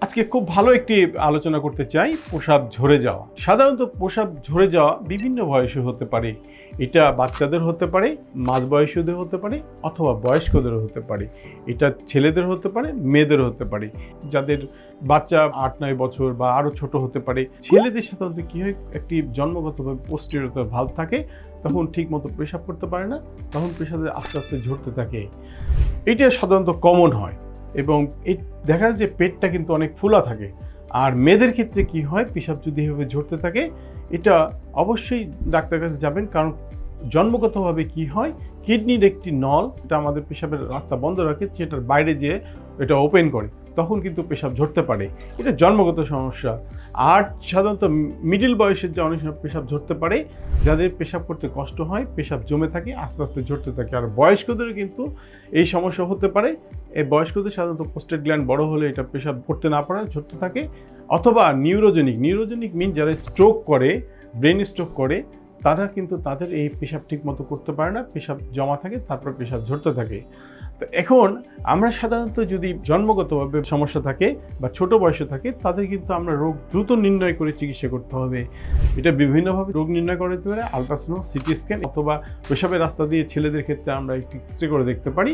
আজকে খুব ভালো একটি আলোচনা করতে চাই, প্রস্রাব ঝরে যাওয়া। সাধারণত প্রস্রাব ঝরে যাওয়া বিভিন্ন বয়সে হতে পারে। এটা বাচ্চাদের হতে পারে, মাঝবয়সীদের হতে পারে, অথবা বয়স্কদেরও হতে পারে। এটা ছেলেদের হতে পারে, মেয়েদের হতে পারে। যাদের বাচ্চা 8-9 বছর বা আরও ছোট হতে পারে। ছেলেদের সাধারণত কী হয়, একটি জন্মগতভাবে পোস্টেরিয়র ভালভ থাকে, তখন ঠিক মতো পেশাব করতে পারে না, তখন পেশাবে আস্তে আস্তে ঝরতে থাকে। এটা সাধারণত কমন হয় এবং এই দেখা যায় যে পেটটা কিন্তু অনেক ফোলা থাকে। আর মেয়েদের ক্ষেত্রে কি হয়, পেশাব যদি এভাবে ঝরতে থাকে, এটা অবশ্যই ডাক্তারের কাছে যাবেন। কারণ জন্মগতভাবে কি হয়, কিডনির একটি নল, এটা আমাদের পেশাবের রাস্তা বন্ধ রাখে, সেটার বাইরে যেয়ে এটা ওপেন করে, তখন কিন্তু পেশাব ঝরতে পারে। এটা জন্মগত সমস্যা। আর সাধারণত মিডিল বয়সের যে অনেক সময় পেশাব ঝরতে পারে, যাদের পেশাব করতে কষ্ট হয়, পেশাব জমে থাকে, আস্তে আস্তে ঝরতে থাকে। আর বয়স্কদেরও কিন্তু এই সমস্যা হতে পারে। এই বয়স্কদের সাধারণত প্রোস্টেট গ্ল্যান্ড বড় হলে এটা পেশাব করতে না পারে, ঝরতে থাকে। অথবা নিউরোজেনিক মিন যারা স্ট্রোক করে, ব্রেন স্ট্রোক করে, তারা কিন্তু তাদের এই পেশাব ঠিক মতো করতে পারে না, পেশাব জমা থাকে, তারপর পেশাব ঝরতে থাকে। তো এখন আমরা সাধারণত যদি জন্মগতভাবে সমস্যা থাকে বা ছোট বয়সে থাকে, তাদের কিন্তু আমরা রোগ দ্রুত নির্ণয় করে চিকিৎসা করতে হবে। এটা বিভিন্নভাবে রোগ নির্ণয় করা যেতে পারে, আলট্রাসাউন্ড, সিটি স্ক্যান, অথবা পেশাবের রাস্তা দিয়ে ছেলেদের ক্ষেত্রে আমরা একটি এক্সরে করে দেখতে পারি।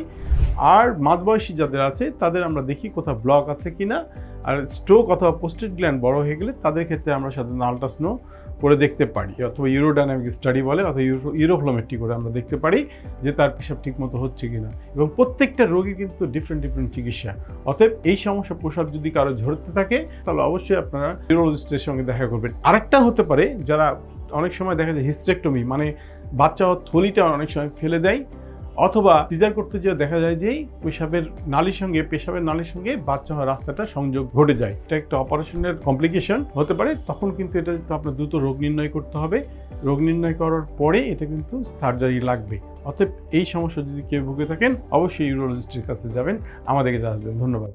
আর মাঝবয়সী যাদের আছে তাদের আমরা দেখি কোথাও ব্লক আছে কিনা। আর স্ট্রোক অথবা প্রোস্টেট গ্ল্যান্ড বড় হয়ে গেলে তাদের ক্ষেত্রে আমরা সাধারণত আলট্রাসাউন্ড করে দেখতে পারি, অথবা ইউরোডাইনামিক স্টাডি বলে, অথবা ইউরোফ্লোমেট্রি করে আমরা দেখতে পারি যে তার পেশাব ঠিক মতো হচ্ছে কিনা। এবং প্রত্যেকটা রোগী কিন্তু ডিফারেন্ট চিকিৎসা। অতএব এই সমস্যা, প্রস্রাব যদি কারো ঝরতে থাকে, তাহলে অবশ্যই আপনারা ইউরোলজিস্টের সঙ্গে দেখা করবেন। আরেকটা হতে পারে, যারা অনেক সময় দেখা যায় হিস্টেক্টমি, মানে বাচ্চা হওয়ার থলিটা অনেক সময় ফেলে দেয়, অথবা সিজার করতে যেয়ে দেখা যায় যে পেশাবের নালীর সঙ্গে বাচ্চা হওয়ার রাস্তাটা সংযোগ ঘটে যায়। এটা একটা অপারেশনের কমপ্লিকেশন হতে পারে। তখন কিন্তু এটা আপনার দ্রুত রোগ নির্ণয় করতে হবে। রোগ নির্ণয় করার পরে এটা কিন্তু সার্জারি লাগবে। অতএব এই সমস্যা যদি কেউ ভুগে থাকেন, অবশ্যই ইউরোলজিস্টের কাছে যাবেন, আমাদেরকে জানাবেন। ধন্যবাদ।